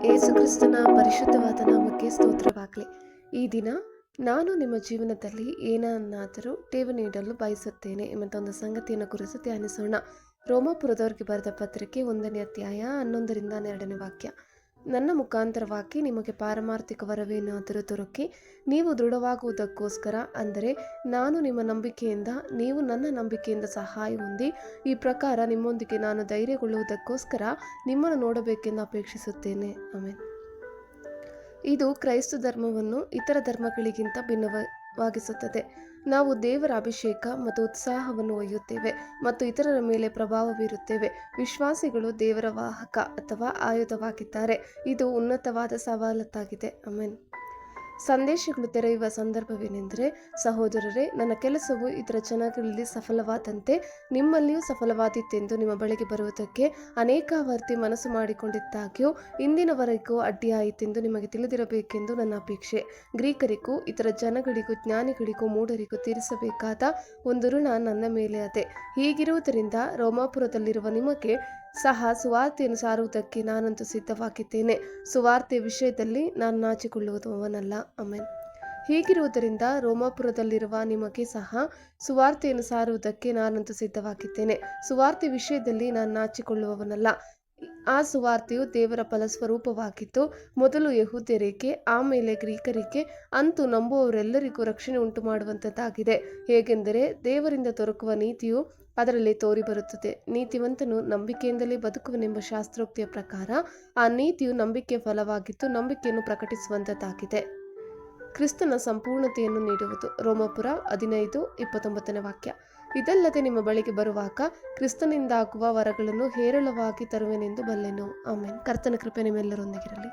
ಯೇಸುಕ್ರಿಸ್ತನ ಪರಿಶುದ್ಧವಾದ ನಾಮಕ್ಕೆ ಸ್ತೋತ್ರವಾಗಲಿ. ಈ ದಿನ ನಾನು ನಿಮ್ಮ ಜೀವನದಲ್ಲಿ ಏನನ್ನಾದರೂ ಠೇವಣಿ ಇಡಲು ಬಯಸುತ್ತೇನೆ ಎಂಬ ಒಂದು ಸಂಗತಿಯನ್ನು ಕುರಿತು ಧ್ಯಾನಿಸೋಣ. ರೋಮಾಪುರದವರಿಗೆ ಬರೆದ ಪತ್ರಿಕೆ 1ನೇ ಅಧ್ಯಾಯ 11ರಿಂದ 12ನೇ ವಾಕ್ಯ. ನನ್ನ ಮುಖಾಂತರವಾಗಿ ನಿಮಗೆ ಪಾರಮಾರ್ಥಿಕ ವರವೇನಾದರೂ ದೊರಕಿ ನೀವು ದೃಢವಾಗುವುದಕ್ಕೋಸ್ಕರ, ಅಂದರೆ ನಾನು ನಿಮ್ಮ ನಂಬಿಕೆಯಿಂದ ನೀವು ನನ್ನ ನಂಬಿಕೆಯಿಂದ ಸಹಾಯ ಹೊಂದಿ ಈ ಪ್ರಕಾರ ನಿಮ್ಮೊಂದಿಗೆ ನಾನು ಧೈರ್ಯಗೊಳ್ಳುವುದಕ್ಕೋಸ್ಕರ ನಿಮ್ಮನ್ನು ನೋಡಬೇಕೆಂದು ಅಪೇಕ್ಷಿಸುತ್ತೇನೆ. ಆಮೆನ್. ಇದು ಕ್ರೈಸ್ತ ಧರ್ಮವನ್ನು ಇತರ ಧರ್ಮಗಳಿಗಿಂತ ಭಿನ್ನವಾಗಿಸುತ್ತದೆ. ನಾವು ದೇವರ ಅಭಿಷೇಕ ಮತ್ತು ಉತ್ಸಾಹವನ್ನು ಒಯ್ಯುತ್ತೇವೆ ಮತ್ತು ಇತರರ ಮೇಲೆ ಪ್ರಭಾವ ಬೀರುತ್ತೇವೆ. ವಿಶ್ವಾಸಿಗಳು ದೇವರ ವಾಹಕ ಅಥವಾ ಆಯುಧವಾಗಿದ್ದಾರೆ. ಇದು ಉನ್ನತವಾದ ಸವಲತ್ತಾಗಿದೆ. ಆಮೆನ್. ಸಂದೇಶಗಳು ತೆರೆಯುವ ಸಂದರ್ಭವೇನೆಂದರೆ, ಸಹೋದರರೇ, ನನ್ನ ಕೆಲಸವು ಇತರ ಜನಗಳಲ್ಲಿ ಸಫಲವಾದಂತೆ ನಿಮ್ಮಲ್ಲಿಯೂ ಸಫಲವಾದೀತೆಂದು ನಿಮ್ಮ ಬಳಿಗೆ ಬರುವುದಕ್ಕೆ ಅನೇಕಾವರ್ತಿ ಮನಸ್ಸು ಮಾಡಿಕೊಂಡಿದ್ದಾಗ್ಯೂ ಇಂದಿನವರೆಗೂ ಅಡ್ಡಿಯಾಯಿತೆಂದು ನಿಮಗೆ ತಿಳಿದಿರಬೇಕೆಂದು ನನ್ನ ಅಪೇಕ್ಷೆ. ಗ್ರೀಕರಿಗೂ ಇತರ ಜನಗಳಿಗೂ ಜ್ಞಾನಿಗಳಿಗೂ ಮೂಢರಿಗೂ ತೀರಿಸಬೇಕಾದ ಒಂದು ಋಣ ನನ್ನ ಮೇಲೆ ಅದೆ. ಹೀಗಿರುವುದರಿಂದ ರೋಮಾಪುರದಲ್ಲಿರುವ ನಿಮಗೆ ಸಹ ಸುವಾರ್ತೆಯನ್ನು ಸಾರುವುದಕ್ಕೆ ನಾನಂತೂ ಸಿದ್ಧವಾಗಿದ್ದೇನೆ. ಸುವಾರ್ತೆಯ ವಿಷಯದಲ್ಲಿ ನಾನು ನಾಚಿಕೊಳ್ಳುವವನಲ್ಲ. ಆಮೆನ್. ಹೀಗಿರುವುದರಿಂದ ರೋಮಾಪುರದಲ್ಲಿರುವ ನಿಮಗೆ ಸಹ ಸುವಾರ್ತೆಯನ್ನು ಸಾರುವುದಕ್ಕೆ ನಾನಂತೂ ಸಿದ್ಧವಾಗಿದ್ದೇನೆ. ಸುವಾರ್ತೆ ವಿಷಯದಲ್ಲಿ ನಾನು ನಾಚಿಕೊಳ್ಳುವವನಲ್ಲ. ಆ ಸುವಾರ್ತೆಯು ದೇವರ ಫಲಸ್ವರೂಪವಾಗಿದ್ದು, ಮೊದಲು ಯೆಹೂದ್ಯರಿಗೆ ಆಮೇಲೆ ಗ್ರೀಕರಿಗೆ, ಅಂತೂ ನಂಬುವವರೆಲ್ಲರಿಗೂ ರಕ್ಷಣೆ ಉಂಟು ಮಾಡುವಂಥದ್ದಾಗಿದೆ. ಹೇಗೆಂದರೆ, ದೇವರಿಂದ ದೊರಕುವ ನೀತಿಯು ಅದರಲ್ಲಿ ತೋರಿಬರುತ್ತದೆ. ನೀತಿವಂತನು ನಂಬಿಕೆಯಿಂದಲೇ ಬದುಕುವನೆಂಬ ಶಾಸ್ತ್ರೋಕ್ತಿಯ ಪ್ರಕಾರ ಆ ನೀತಿಯು ನಂಬಿಕೆಯ ಫಲವಾಗಿದ್ದು ನಂಬಿಕೆಯನ್ನು ಪ್ರಕಟಿಸುವಂಥದ್ದಾಗಿದೆ. ಕ್ರಿಸ್ತನ ಸಂಪೂರ್ಣತೆಯನ್ನು ನೀಡುವುದು. ರೋಮಾಪುರ 15:29ನೇ ವಾಕ್ಯ. ಇದಲ್ಲದೆ ನಿಮ್ಮ ಬಳಿಗೆ ಬರುವಾಗ ಕ್ರಿಸ್ತನಿಂದಾಗುವ ವರಗಳನ್ನು ಹೇರಳವಾಗಿ ತರುವೆನೆಂದು ಬಲ್ಲೆನು. ಆಮೆನ್. ಕರ್ತನ ಕೃಪೆ ನಿಮ್ಮೆಲ್ಲರೊಂದಿಗಿರಲಿ.